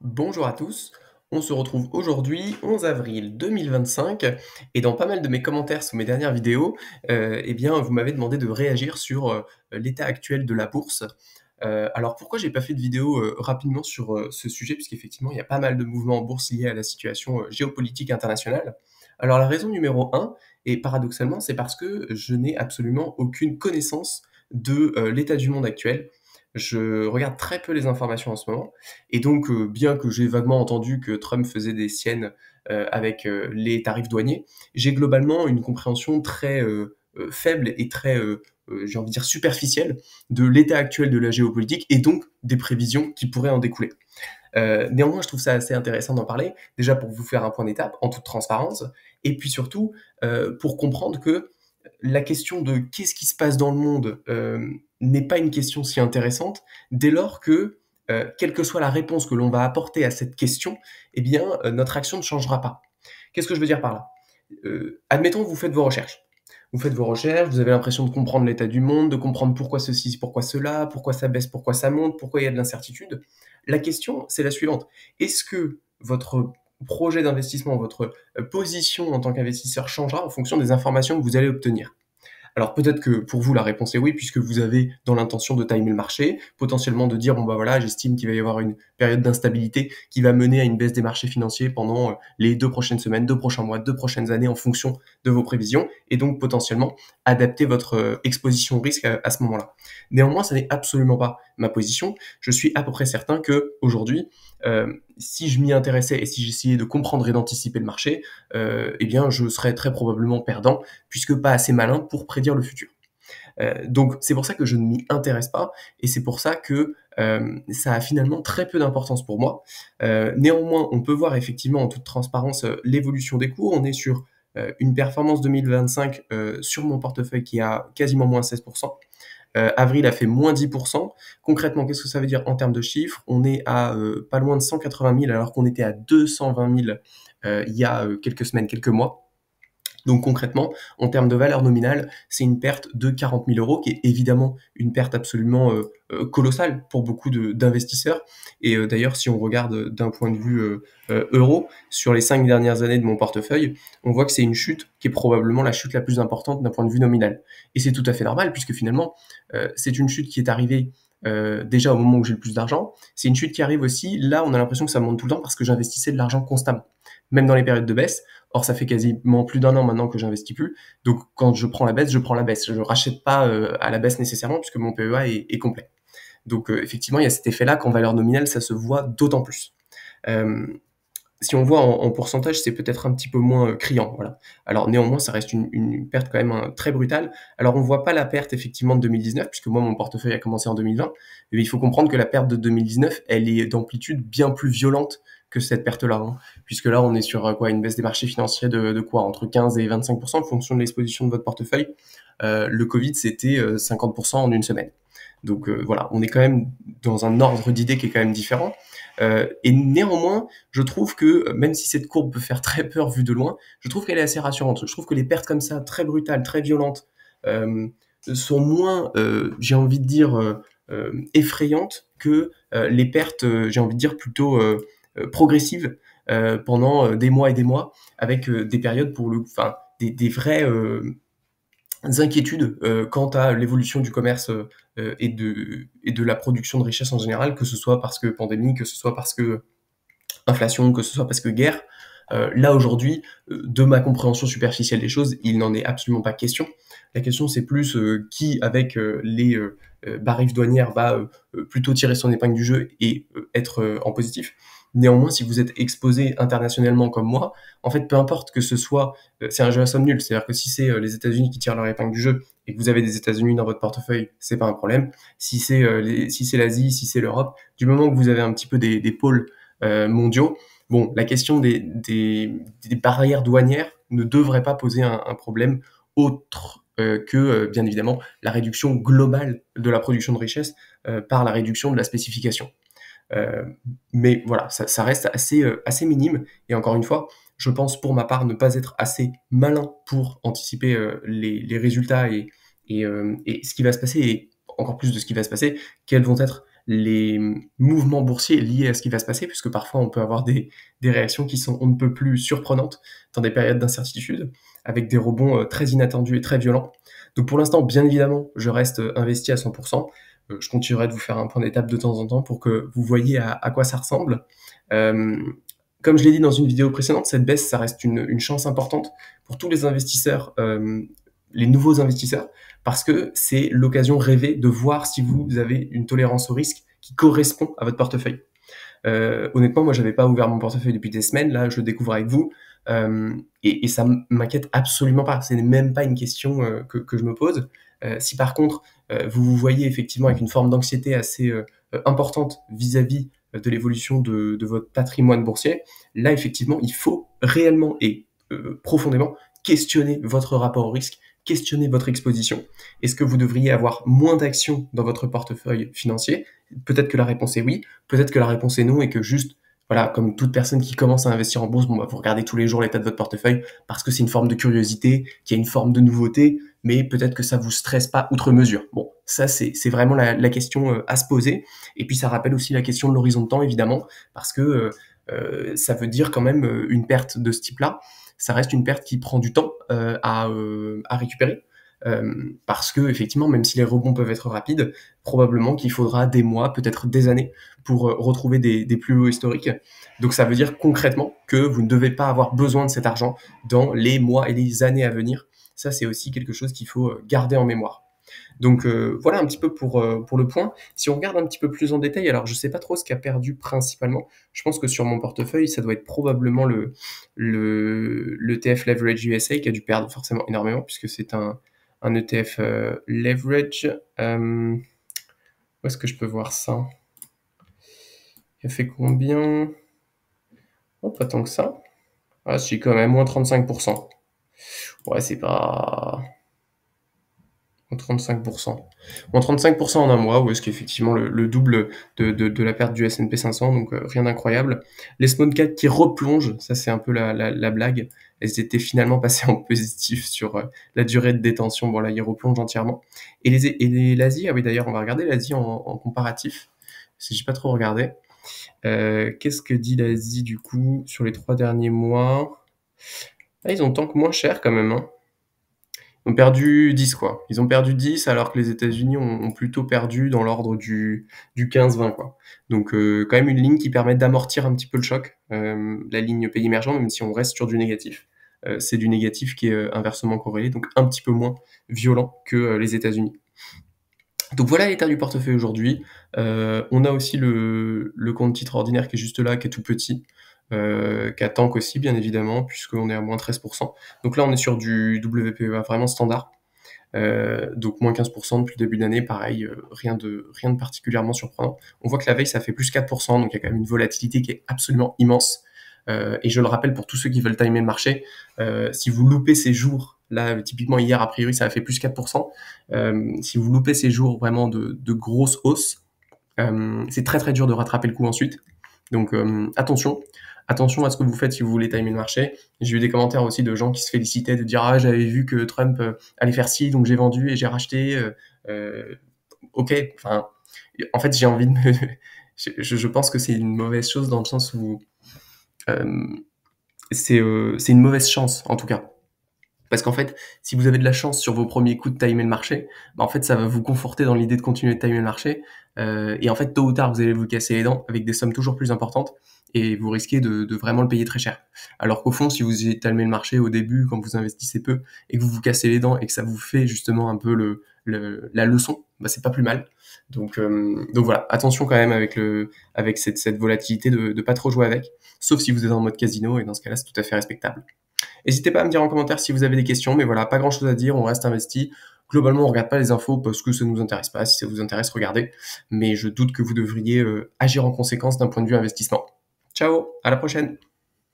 Bonjour à tous, on se retrouve aujourd'hui 11 avril 2025 et dans pas mal de mes commentaires sous mes dernières vidéos, eh bien vous m'avez demandé de réagir sur, l'état actuel de la bourse. Alors pourquoi j'ai pas fait de vidéo, rapidement sur, ce sujet? Puisqu'effectivement il y a pas mal de mouvements en bourse liés à la situation, géopolitique internationale. Alors la raison numéro un, et paradoxalement, c'est parce que je n'ai absolument aucune connaissance de, l'état du monde actuel. Je regarde très peu les informations en ce moment et donc, bien que j'ai vaguement entendu que Trump faisait des siennes, avec, les tarifs douaniers, j'ai globalement une compréhension très, faible et très, j'ai envie de dire superficielle de l'état actuel de la géopolitique et donc des prévisions qui pourraient en découler. Néanmoins, je trouve ça assez intéressant d'en parler, déjà pour vous faire un point d'étape en toute transparence et puis surtout, pour comprendre que la question de qu'est-ce qui se passe dans le monde, n'est pas une question si intéressante dès lors que, quelle que soit la réponse que l'on va apporter à cette question, eh bien, notre action ne changera pas. Qu'est-ce que je veux dire par là? Admettons, vous faites vos recherches. Vous faites vos recherches, vous avez l'impression de comprendre l'état du monde, de comprendre pourquoi ceci, pourquoi cela, pourquoi ça baisse, pourquoi ça monte, pourquoi il y a de l'incertitude. La question, c'est la suivante. Est-ce que votre projet d'investissement, votre position en tant qu'investisseur changera en fonction des informations que vous allez obtenir? Alors peut-être que pour vous la réponse est oui, puisque vous avez dans l'intention de timer le marché, potentiellement de dire bon bah voilà, j'estime qu'il va y avoir une période d'instabilité qui va mener à une baisse des marchés financiers pendant les 2 prochaines semaines, 2 prochains mois, 2 prochaines années en fonction de vos prévisions, et donc potentiellement adapter votre exposition au risque à ce moment-là. Néanmoins, ce n'est absolument pas ma position. Je suis à peu près certain que aujourd'hui, si je m'y intéressais et si j'essayais de comprendre et d'anticiper le marché, eh bien je serais très probablement perdant puisque pas assez malin pour prédire le futur. Donc c'est pour ça que je ne m'y intéresse pas et c'est pour ça que ça a finalement très peu d'importance pour moi. Néanmoins, on peut voir effectivement en toute transparence l'évolution des cours. On est sur une performance 2025 sur mon portefeuille qui a quasiment moins 16%. Avril a fait moins 10%. Concrètement, qu'est-ce que ça veut dire en termes de chiffres? On est à pas loin de 180 000 alors qu'on était à 220 000 il y a quelques semaines, quelques mois. Donc concrètement, en termes de valeur nominale, c'est une perte de 40 000 euros, qui est évidemment une perte absolument colossale pour beaucoup d'investisseurs. Et d'ailleurs, si on regarde d'un point de vue euro, sur les 5 dernières années de mon portefeuille, on voit que c'est une chute qui est probablement la chute la plus importante d'un point de vue nominal. Et c'est tout à fait normal, puisque finalement, c'est une chute qui est arrivée déjà au moment où j'ai le plus d'argent. C'est une chute qui arrive aussi, là on a l'impression que ça monte tout le temps parce que j'investissais de l'argent constamment, même dans les périodes de baisse. Or, ça fait quasiment plus d'1 an maintenant que j'investis plus. Donc, quand je prends la baisse, je prends la baisse. Je ne rachète pas à la baisse nécessairement puisque mon PEA est complet. Donc, effectivement, il y a cet effet-là qu'en valeur nominale, ça se voit d'autant plus. Euh, Si on voit en pourcentage, c'est peut-être un petit peu moins criant. Voilà. Alors néanmoins, ça reste une perte quand même très brutale. Alors on voit pas la perte effectivement de 2019, puisque moi mon portefeuille a commencé en 2020. Mais il faut comprendre que la perte de 2019, elle est d'amplitude bien plus violente que cette perte-là, hein. Puisque là, on est sur quoi, une baisse des marchés financiers de quoi, entre 15 et 25% en fonction de l'exposition de votre portefeuille. Le Covid, c'était 50% en une semaine. Donc voilà, on est quand même dans un ordre d'idée qui est quand même différent. Et néanmoins, je trouve que même si cette courbe peut faire très peur vue de loin, je trouve qu'elle est assez rassurante. Je trouve que les pertes comme ça, très brutales, très violentes, euh, sont moins, j'ai envie de dire, effrayantes que les pertes, j'ai envie de dire, plutôt progressives pendant des mois et des mois, avec des périodes pour le, enfin, des vrais inquiétudes quant à l'évolution du commerce et de la production de richesse en général, que ce soit parce que pandémie, que ce soit parce que inflation, que ce soit parce que guerre. Là aujourd'hui, de ma compréhension superficielle des choses, il n'en est absolument pas question. La question c'est plus qui, avec les barrières douanières, va plutôt tirer son épingle du jeu et être en positif. Néanmoins, si vous êtes exposé internationalement comme moi, en fait, peu importe que ce soit, c'est un jeu à somme nulle. C'est-à-dire que si c'est les États-Unis qui tirent leur épingle du jeu et que vous avez des États-Unis dans votre portefeuille, c'est pas un problème. Si c'est l'Asie, si c'est l'Europe, du moment que vous avez un petit peu des pôles mondiaux, bon, la question des barrières douanières ne devrait pas poser un problème autre que, bien évidemment, la réduction globale de la production de richesse par la réduction de la spécification. Euh, mais voilà, ça reste assez minime. Et encore une fois, je pense pour ma part ne pas être assez malin pour anticiper les résultats et ce qui va se passer, et encore plus de ce qui va se passer, quelles vont être les mouvements boursiers liés à ce qui va se passer, puisque parfois on peut avoir des réactions qui sont on ne peut plus surprenantes dans des périodes d'incertitude, avec des rebonds très inattendus et très violents. Donc pour l'instant, bien évidemment, je reste investi à 100%. Je continuerai de vous faire un point d'étape de temps en temps pour que vous voyez à quoi ça ressemble. Comme je l'ai dit dans une vidéo précédente, cette baisse, ça reste une chance importante pour tous les investisseurs, les nouveaux investisseurs, parce que c'est l'occasion rêvée de voir si vous avez une tolérance au risque qui correspond à votre portefeuille. Honnêtement, moi, j'avais pas ouvert mon portefeuille depuis des semaines. Là, je le découvre avec vous. Et ça m'inquiète absolument pas. Ce n'est même pas une question que je me pose. Si par contre, vous vous voyez effectivement avec une forme d'anxiété assez importante vis-à-vis de l'évolution de votre patrimoine boursier, là, effectivement, il faut réellement et profondément questionner votre rapport au risque, questionner votre exposition. Est-ce que vous devriez avoir moins d'actions dans votre portefeuille financier? Peut-être que la réponse est oui, peut-être que la réponse est non et que juste, voilà, comme toute personne qui commence à investir en bourse, bon, bah, vous regardez tous les jours l'état de votre portefeuille parce que c'est une forme de curiosité, qu'il y a une forme de nouveauté, mais peut-être que ça vous stresse pas outre mesure. Bon, ça, c'est vraiment la question à se poser. Et puis, ça rappelle aussi la question de l'horizon de temps, évidemment, parce que ça veut dire quand même une perte de ce type-là. Ça reste une perte qui prend du temps à récupérer. Parce que effectivement, même si les rebonds peuvent être rapides, probablement qu'il faudra des mois, peut-être des années, pour retrouver des plus hauts historiques. Donc ça veut dire concrètement que vous ne devez pas avoir besoin de cet argent dans les mois et les années à venir. Ça, c'est aussi quelque chose qu'il faut garder en mémoire. Donc voilà un petit peu pour le point. Si on regarde un petit peu plus en détail, alors je sais pas trop ce qu'a perdu principalement. Je pense que sur mon portefeuille, ça doit être probablement le ETF Leverage USA qui a dû perdre forcément énormément puisque c'est un ETF Leverage. Où est-ce que je peux voir ça? Il a fait combien? Oh, pas tant que ça. Ah, si, quand même, moins 35%. Ouais, c'est pas... Moins 35%. Moins 35% en un mois, ou est-ce qu'effectivement le double de la perte du S&P 500, donc rien d'incroyable. Les small cap qui replongent, ça c'est un peu la blague. Elles étaient finalement passées en positif sur la durée de détention. Bon là, ils replongent entièrement. Et l'Asie, ah oui d'ailleurs, on va regarder l'Asie en comparatif, parce que j'ai pas trop regardé. Qu'est-ce que dit l'Asie du coup sur les 3 derniers mois? Ah, ils ont tant que moins cher quand même, hein. Ils ont perdu 10 quoi. Ils ont perdu 10 alors que les États-Unis ont plutôt perdu dans l'ordre du 15-20 quoi. Donc quand même une ligne qui permet d'amortir un petit peu le choc. La ligne pays émergent, même si on reste sur du négatif, c'est du négatif qui est inversement corrélé, donc un petit peu moins violent que les États-Unis. Donc voilà l'état du portefeuille aujourd'hui. On a aussi le compte titre ordinaire qui est juste là, qui est tout petit, qui a tank aussi bien évidemment, puisqu'on est à moins 13%. Donc là on est sur du WPEA vraiment standard. Donc moins 15% depuis le début de l'année, pareil, rien de particulièrement surprenant. On voit que la veille ça fait plus 4%, donc il y a quand même une volatilité qui est absolument immense. Et je le rappelle pour tous ceux qui veulent timer le marché, si vous loupez ces jours, là typiquement hier a priori ça a fait plus 4%, si vous loupez ces jours vraiment de grosses hausses, c'est très très dur de rattraper le coup ensuite. Donc attention à ce que vous faites si vous voulez timer le marché. J'ai eu des commentaires aussi de gens qui se félicitaient de dire ah j'avais vu que Trump allait faire ci donc j'ai vendu et j'ai racheté. Ok, enfin en fait j'ai envie de me je pense que c'est une mauvaise chose dans le sens où c'est une mauvaise chance en tout cas. Parce qu'en fait, si vous avez de la chance sur vos premiers coups de timer le marché, bah en fait, ça va vous conforter dans l'idée de continuer de timer le marché. Et en fait, tôt ou tard, vous allez vous casser les dents avec des sommes toujours plus importantes et vous risquez de vraiment le payer très cher. Alors qu'au fond, si vous timez le marché au début, quand vous investissez peu et que vous vous cassez les dents et que ça vous fait justement un peu la leçon, bah c'est pas plus mal. Donc voilà, attention quand même avec cette volatilité de pas trop jouer avec, sauf si vous êtes en mode casino et dans ce cas-là, c'est tout à fait respectable. N'hésitez pas à me dire en commentaire si vous avez des questions, mais voilà, pas grand chose à dire, on reste investi. Globalement, on regarde pas les infos parce que ça nous intéresse pas. Si ça vous intéresse, regardez. Mais je doute que vous devriez agir en conséquence d'un point de vue investissement. Ciao, à la prochaine!